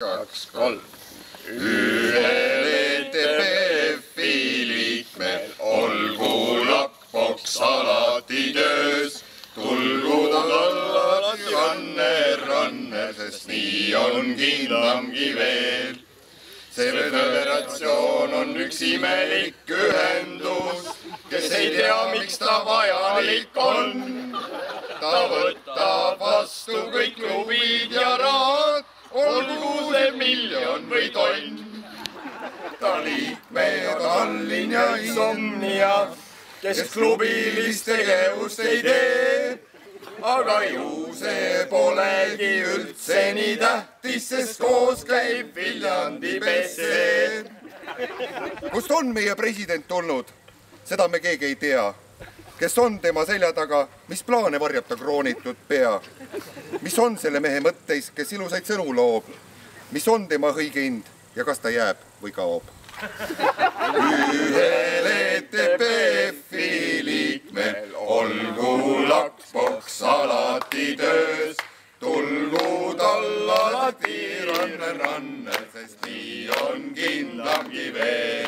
2, 3. Ühel ETPF-i liikmel olgu lakboks alati töös. Tulgu tal alati ranner, sest nii on kindlamgi veel. See föderatsioon on üks imelik ühendus, kes ei tea, miks ta vajalik on. Ta võtab vastu kõik klubid ja rahad, olgu see miljon või tonn. Ta liikmed on Tallinn ja Insomnia, kes klubilist tegevust ei tee. Aga ju see polegi üldse nii tähtis, sest koos käib Viljandi BC. Kust on meie president tulnud? Seda me keegi ei tea. Kes on tema selja taga, mis plaane varjab ta kroonitud pea? Mis on selle mehe mõtteis, kes ilusaid sõnu loob? Mis on tema õige hind ja kas ta jääb või kaob? Ühel ETPF-i liikmel olgu lakboks alati töös. Tulgu tal alati ranner, sest nii on kindlamgi veel.